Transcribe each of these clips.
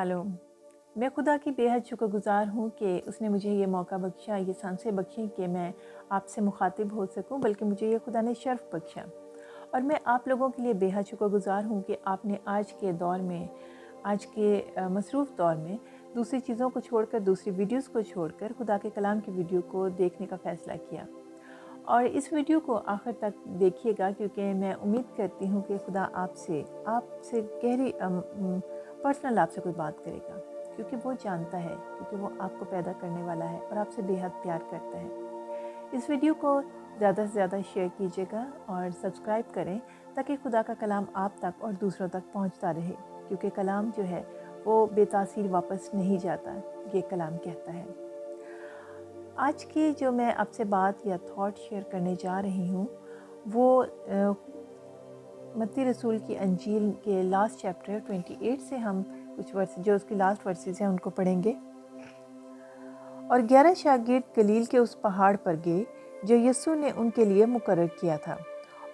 Shalom. मैं खुदा की बेहद शुक्रगुज़ार हूँ कि उसने मुझे ये मौका बख्शा, ये सांसें बख्शी कि मैं आपसे मुखातिब हो सकूँ, बल्कि मुझे ये खुदा ने शर्फ़ बख्शा। और मैं आप लोगों के लिए बेहद शुक्रगुज़ार हूँ कि आपने आज के दौर में, आज के मसरूफ़ दौर में दूसरी चीज़ों को छोड़कर, दूसरी वीडियोज़ को छोड़कर खुदा के कलाम की वीडियो को देखने का फ़ैसला किया। और इस वीडियो को आखिर तक देखिएगा, क्योंकि मैं उम्मीद करती हूँ कि खुदा आपसे गहरी पर्सनल आपसे कोई बात करेगा, क्योंकि वो जानता है, क्योंकि वो आपको पैदा करने वाला है और आपसे बेहद प्यार करता है। इस वीडियो को ज़्यादा से ज़्यादा शेयर कीजिएगा और सब्सक्राइब करें, ताकि खुदा का कलाम आप तक और दूसरों तक पहुंचता रहे, क्योंकि कलाम जो है वो बेतासीर वापस नहीं जाता, ये कलाम कहता है। आज की जो मैं आपसे बात या थॉट शेयर करने जा रही हूँ, वो मत्ती रसूल की अंजील के लास्ट चैप्टर 28 से हम कुछ वर्स जो उसकी लास्ट वर्सेस हैं उनको पढ़ेंगे। और 11 शागिर्द गलील के उस पहाड़ पर गए जो यीशु ने उनके लिए मुकर्रर किया था,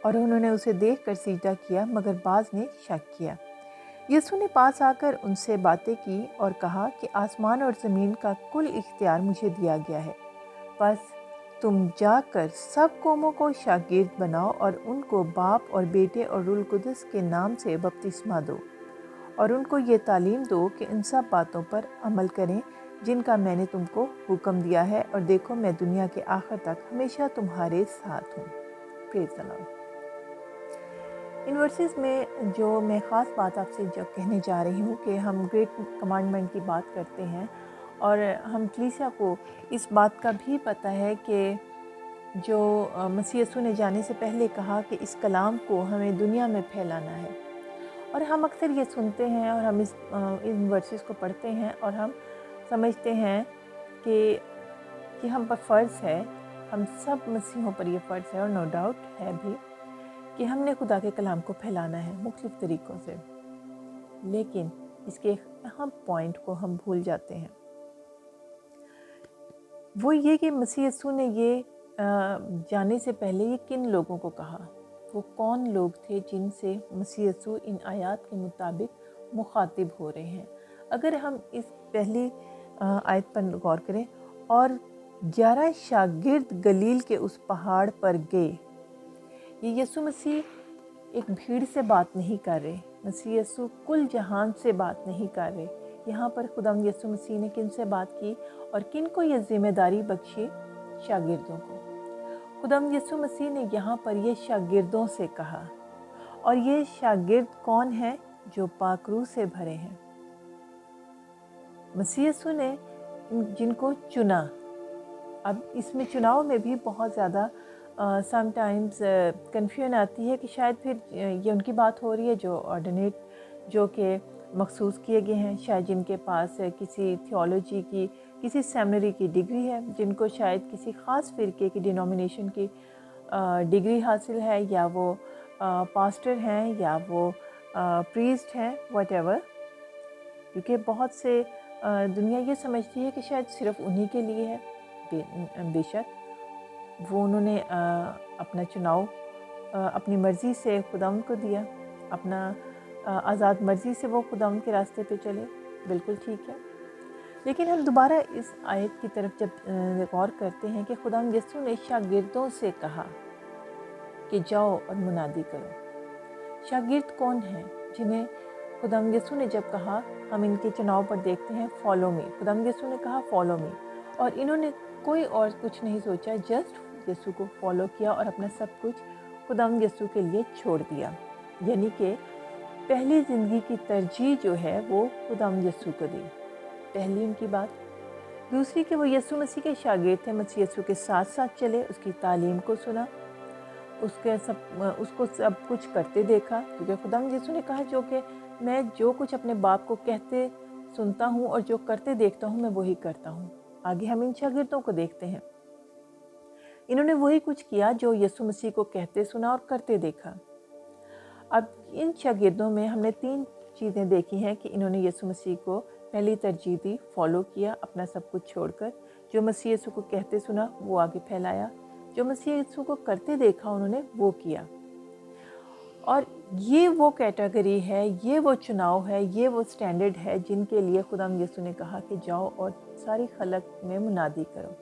और उन्होंने उसे देखकर सीजदा किया, मगर बाज़ ने शक किया। यीशु ने पास आकर उनसे बातें की और कहा कि आसमान और ज़मीन का कुल इख्तियार मुझे दिया गया है। बस तुम जाकर सब कौमों को शागिर्द बनाओ और उनको बाप और बेटे और रूह कुदस के नाम से बपतिस्मा दो, और उनको ये तालीम दो कि इन सब बातों पर अमल करें जिनका मैंने तुमको हुक्म दिया है, और देखो मैं दुनिया के आखिर तक हमेशा तुम्हारे साथ हूँ। Praise the Lord. In versus में जो मैं ख़ास बात आपसे जो कहने जा रही हूँ कि हम ग्रेट कमांडमेंट की बात करते हैं, और हम कलीसिया को इस बात का भी पता है कि जो मसीह यीशु ने जाने से पहले कहा कि इस कलाम को हमें दुनिया में फैलाना है। और हम अक्सर ये सुनते हैं और हम इन वर्सेस को पढ़ते हैं और हम समझते हैं कि हम पर फ़र्ज़ है, हम सब मसीहों पर ये फ़र्ज़ है, और नो डाउट है भी, कि हमने खुदा के कलाम को फैलाना है मुख्तलिफ़ तरीक़ों से। लेकिन इसके एक अहम पॉइंट को हम भूल जाते हैं, वो ये कि मसीह यीशु ने ये जाने से पहले ये किन लोगों को कहा, वो कौन लोग थे जिनसे मसीह यीशु इन आयत के मुताबिक मुखातिब हो रहे हैं। अगर हम इस पहली आयत पर गौर करें, और 11 शागिर्द गलील के उस पहाड़ पर गए, ये यीशु मसीह एक भीड़ से बात नहीं कर रहे, मसीह यीशु कुल जहान से बात नहीं कर रहे। यहाँ पर खुदावंद यीशु मसीह ने किन से बात की और किन को ये जिम्मेदारी बख्शी? शागिर्दों को। खुदावंद यीशु मसीह ने यहाँ पर ये शागिर्दों से कहा, और ये शागिर्द कौन हैं? जो पाक रूह से भरे हैं। मसीह यीशु ने जिनको चुना, अब इसमें चुनाव में भी बहुत ज़्यादा समटाइम्स कन्फ्यूजन आती है कि शायद फिर ये उनकी बात हो रही है जो ऑर्डिनेट, जो कि मखसूस किए गए हैं, शायद जिनके पास किसी थियोलॉजी की, किसी सेमिनरी की डिग्री है, जिनको शायद किसी ख़ास फ़िरके की डिनोमिनेशन की डिग्री हासिल है, या वो पास्टर हैं, या वो प्रीस्ट हैं, व्हाटएवर। क्योंकि बहुत से दुनिया ये समझती है कि शायद सिर्फ़ उन्हीं के लिए है। बेशक वो उन्होंने अपना चुनाव अपनी मर्ज़ी से खुदावंद को दिया, अपना आज़ाद मर्ज़ी से वो खुदावंद के रास्ते पे चले, बिल्कुल ठीक है। लेकिन हम दोबारा इस आयत की तरफ जब गौर करते हैं कि खुदावंद यीशु ने शागिर्दों से कहा कि जाओ और मुनादी करो। शागिर्द कौन हैं जिन्हें खुदावंद यीशु ने जब कहा, हम इनके चुनाव पर देखते हैं, फॉलो मी, खुदावंद यीशु ने कहा फॉलो मी, और इन्होंने कोई और कुछ नहीं सोचा, जस्ट यीशु को फॉलो किया और अपना सब कुछ खुदावंद यीशु के लिए छोड़ दिया। यानी कि पहली ज़िंदगी की तरजीह जो है वो खुदावंद यीशु को दी, पहली उनकी बात। दूसरी कि वो यीशु मसीह के शागिर्द थे, मसीह यीशु के साथ साथ चले, उसकी तालीम को सुना, उसको सब कुछ करते देखा, क्योंकि खुदावंद यीशु ने कहा जो कि मैं जो कुछ अपने बाप को कहते सुनता हूँ और जो करते देखता हूँ, मैं वही करता हूँ। आगे हम इन शागिर्दों को देखते हैं, इन्होंने वही कुछ किया जो यीशु मसीह को कहते सुना और करते देखा। अब इन शागिर्दों में हमने 3 चीज़ें देखी हैं कि इन्होंने यीशु मसीह को पहली तरजीह दी, फॉलो किया अपना सब कुछ छोड़कर, जो मसीह यीशु को कहते सुना वो आगे फैलाया, जो मसीह यीशु को करते देखा उन्होंने वो किया। اور یہ وہ کیٹیگری ہے، یہ وہ چناؤ ہے، یہ وہ سٹینڈرڈ ہے جن کے لیے خدا یسوع نے کہا کہ جاؤ اور ساری خلق میں منادی کرو۔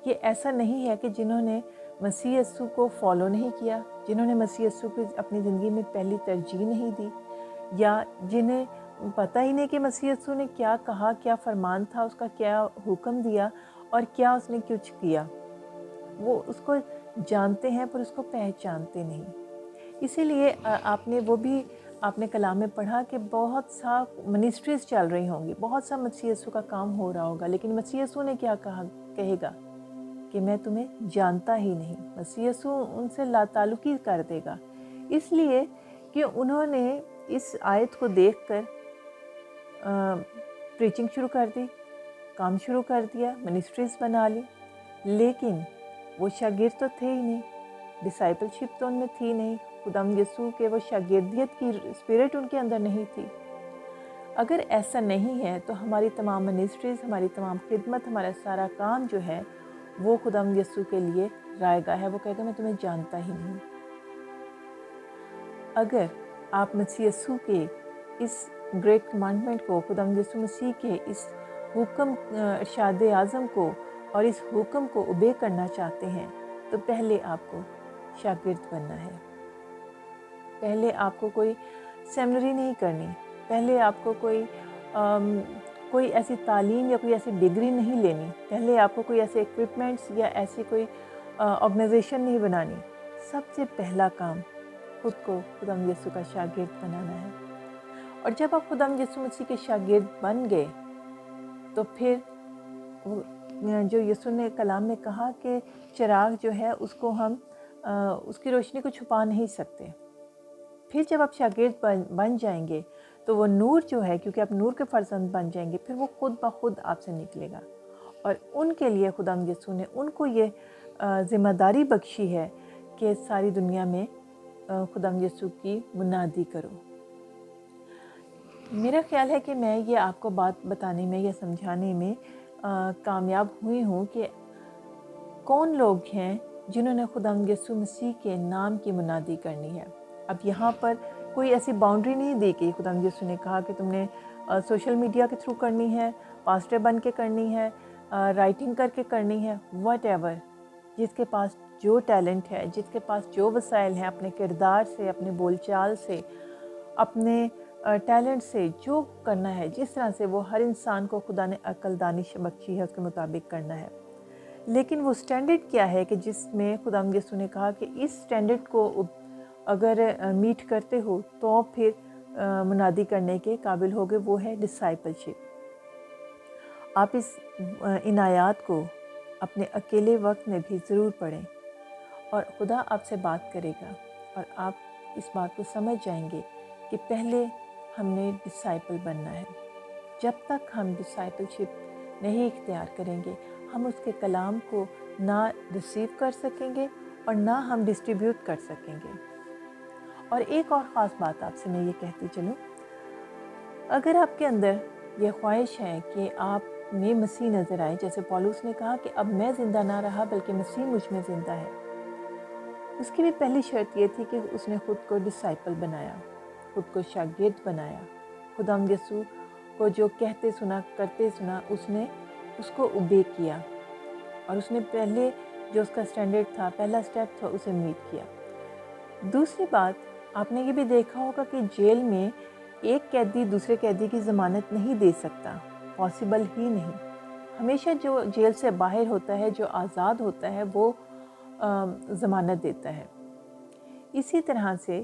یہ ایسا نہیں ہے کہ جنہوں نے مسیح یسوع کو فالو نہیں کیا، جنہوں نے مسیح یسوع کو اپنی زندگی میں پہلی ترجیح نہیں دی، یا جنہیں پتہ ہی نہیں کہ مسیح یسوع نے کیا کہا، کیا فرمان تھا، اس کا کیا حکم دیا اور کیا اس نے کچھ کیا، وہ اس کو جانتے ہیں پر اس کو پہچانتے نہیں۔ اسی لیے آپ نے کلام میں پڑھا کہ بہت سا منسٹریز چل رہی ہوں گی، بہت سا مسیح یسوع کا کام ہو رہا ہوگا، لیکن مسیح یسوع نے کیا کہے گا کہ میں تمہیں جانتا ہی نہیں۔ مسیح یسوع ان سے لا تعلقی کر دے گا، اس لیے کہ انہوں نے اس آیت کو دیکھ کر پریچنگ شروع کر دی، کام شروع کر دیا، منسٹریز بنا لی، لیکن وہ شاگرد تو تھے ہی نہیں، ڈسائپل شپ تو ان میں تھی نہیں، خدا یسوع کے وہ شاگردیت کی اسپرٹ ان کے اندر نہیں تھی۔ اگر ایسا نہیں ہے تو ہماری تمام منسٹریز، ہماری تمام خدمت، ہمارا سارا کام جو ہے وہ خدا یسوع کے لیے رائے گاہ ہے، وہ کہے گا میں تمہیں جانتا ہی نہیں۔ اگر آپ مسیح یسوع کے اس گریٹ کمانڈمنٹ کو، خدا یسوع مسیح کے اس حکم ارشاد اعظم کو اور اس حکم کو اوبے کرنا چاہتے ہیں تو پہلے آپ کو شاگرد بننا ہے۔ پہلے آپ کو کوئی سیمنری نہیں کرنی، پہلے آپ کو کوئی ایسی تعلیم یا کوئی ایسی ڈگری نہیں لینی، پہلے آپ کو کوئی ایسے ایکوپمنٹس یا ایسی کوئی آرگنائزیشن نہیں بنانی۔ سب سے پہلا کام خود کو خدا یسوع کا شاگرد بنانا ہے، اور جب آپ خدا یسوع مسیح کے شاگرد بن گئے تو پھر جو یسوع نے کلام میں کہا کہ چراغ جو ہے اس کو ہم اس کی روشنی کو چھپا نہیں سکتے۔ پھر جب آپ شاگرد بن جائیں گے تو وہ نور جو ہے، کیونکہ آپ نور کے فرزند بن جائیں گے، پھر وہ خود بخود آپ سے نکلے گا، اور ان کے لیے خدا یسوع نے ان کو یہ ذمہ داری بخشی ہے کہ ساری دنیا میں خدا یسوع کی منادی کرو۔ میرا خیال ہے کہ میں یہ آپ کو بات بتانے میں یا سمجھانے میں کامیاب ہوئی ہوں کہ کون لوگ ہیں جنہوں نے خدا یسوع مسیح کے نام کی منادی کرنی ہے۔ اب یہاں پر کوئی ایسی باؤنڈری نہیں دی کہ خدا یسوع نے کہا کہ تم نے سوشل میڈیا کے تھرو کرنی ہے، پاسٹر بن کے کرنی ہے، رائٹنگ کر کے کرنی ہے، واٹ ایور، جس کے پاس جو ٹیلنٹ ہے، جس کے پاس جو وسائل ہیں، اپنے کردار سے، اپنے بول چال سے، اپنے ٹیلنٹ سے جو کرنا ہے، جس طرح سے وہ ہر انسان کو خدا نے عقل دانش بخشی ہے، اس کے مطابق کرنا ہے۔ لیکن وہ سٹینڈرڈ کیا ہے کہ جس میں خدا یسوع نے کہا کہ اس سٹینڈرڈ کو اگر میٹ کرتے ہو تو پھر منادی کرنے کے قابل ہوگے، وہ ہے ڈسائپل شپ۔ آپ ان آیات کو اپنے اکیلے وقت میں بھی ضرور پڑھیں، اور خدا آپ سے بات کرے گا، اور آپ اس بات کو سمجھ جائیں گے کہ پہلے ہم نے ڈسائپل بننا ہے۔ جب تک ہم ڈسائپل شپ نہیں اختیار کریں گے، ہم اس کے کلام کو نہ ریسیو کر سکیں گے اور نہ ہم ڈسٹریبیوٹ کر سکیں گے۔ اور ایک اور خاص بات آپ سے میں یہ کہتی چلوں، اگر آپ کے اندر یہ خواہش ہے کہ آپ میں مسیح نظر آئے، جیسے پولس نے کہا کہ اب میں زندہ نہ رہا بلکہ مسیح مجھ میں زندہ ہے، اس کی بھی پہلی شرط یہ تھی کہ اس نے خود کو ڈسائپل بنایا، خود کو شاگرد بنایا۔ خدا یسوع کو جو کہتے سنا، کرتے سنا، اس نے اس کو اوبے کیا، اور اس نے پہلے جو اس کا سٹینڈرڈ تھا، پہلا سٹیپ تھا، اسے میٹ کیا۔ دوسری بات، آپ نے یہ بھی دیکھا ہوگا کہ جیل میں ایک قیدی دوسرے قیدی کی ضمانت نہیں دے سکتا، پاسبل ہی نہیں۔ ہمیشہ جو جیل سے باہر ہوتا ہے، جو آزاد ہوتا ہے، وہ ضمانت دیتا ہے۔ اسی طرح سے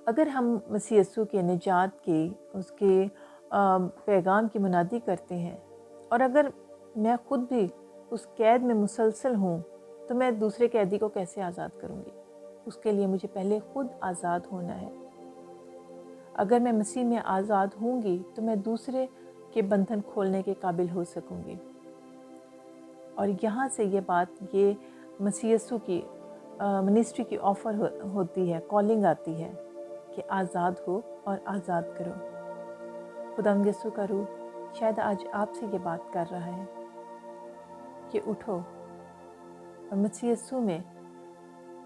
اگر ہم مسیح یسوع کے نجات کے، اس کے پیغام کی منادی کرتے ہیں، اور اگر میں خود بھی اس قید میں مسلسل ہوں تو میں دوسرے قیدی کو کیسے آزاد کروں گی؟ اس کے لیے مجھے پہلے خود آزاد ہونا ہے۔ اگر میں مسیح میں آزاد ہوں گی تو میں دوسرے کے بندھن کھولنے کے قابل ہو سکوں گی۔ اور یہاں سے یہ بات، یہ مسیح یسوع کی منسٹری کی آفر ہوتی ہے، کالنگ آتی ہے کہ آزاد ہو اور آزاد کرو۔ خدا یسوع کا روح شاید آج آپ سے یہ بات کر رہا ہے کہ اٹھو اور مسیح یسوع میں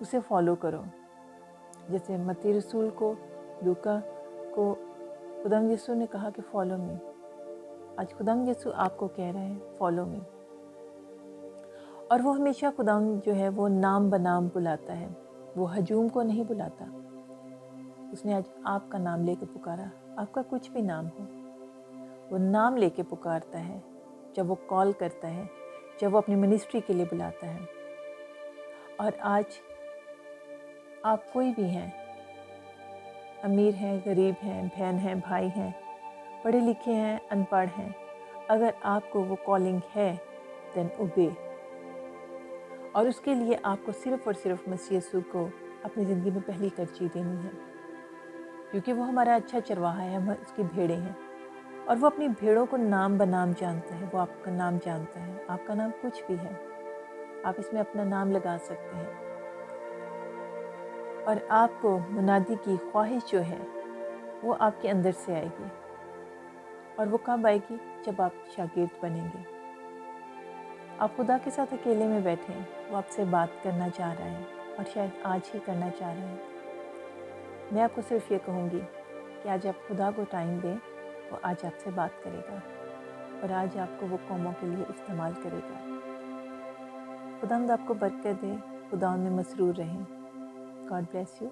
اسے فالو کرو، जैसे मत्ती रसूल को, लूका को खुदाम यसू ने कहा कि फॉलो मी। आज खुदाम यसू आपको कह रहे हैं फॉलो मी। और वो हमेशा खुदाम जो है वो नाम बनाम बुलाता है, वो हजूम को नहीं बुलाता। उसने आज आपका नाम लेके पुकारा, आपका कुछ भी नाम हो, वो नाम लेके पुकारता है। जब वो कॉल करता है, जब वो अपनी मिनिस्ट्री के लिए बुलाता है। और आज आप कोई भी हैं, अमीर हैं, गरीब हैं, बहन हैं, भाई हैं, पढ़े लिखे हैं, अनपढ़ हैं, अगर आपको वो कॉलिंग है देन ओबे। और उसके लिए आपको सिर्फ़ और सिर्फ मसीह यीशु को अपनी ज़िंदगी में पहली तरजीह देनी है, क्योंकि वो हमारा अच्छा चरवाहा है, हम उसकी भेड़ें हैं। और वो अपनी भेड़ों को नाम बनाम जानता है, वो आपका नाम जानता है। आपका नाम कुछ भी है, आप इसमें अपना नाम लगा सकते हैं। और आपको मुनादी की ख्वाहिश जो है वो आपके अंदर से आएगी। और वो कब आएगी? जब आप शागिर्द बनेंगे। आप खुदा के साथ अकेले में बैठे हैं, वो आपसे बात करना चाह रहा है और शायद आज ही करना चाह रहा है। मैं आपको सिर्फ ये कहूँगी कि आज आप खुदा को टाइम दें, वो आज आपसे बात करेगा और आज आपको वो कौमों के लिए इस्तेमाल करेगा। खुदावंद आपको बरकत दे, खुदा में मसरूर रहें। God bless you.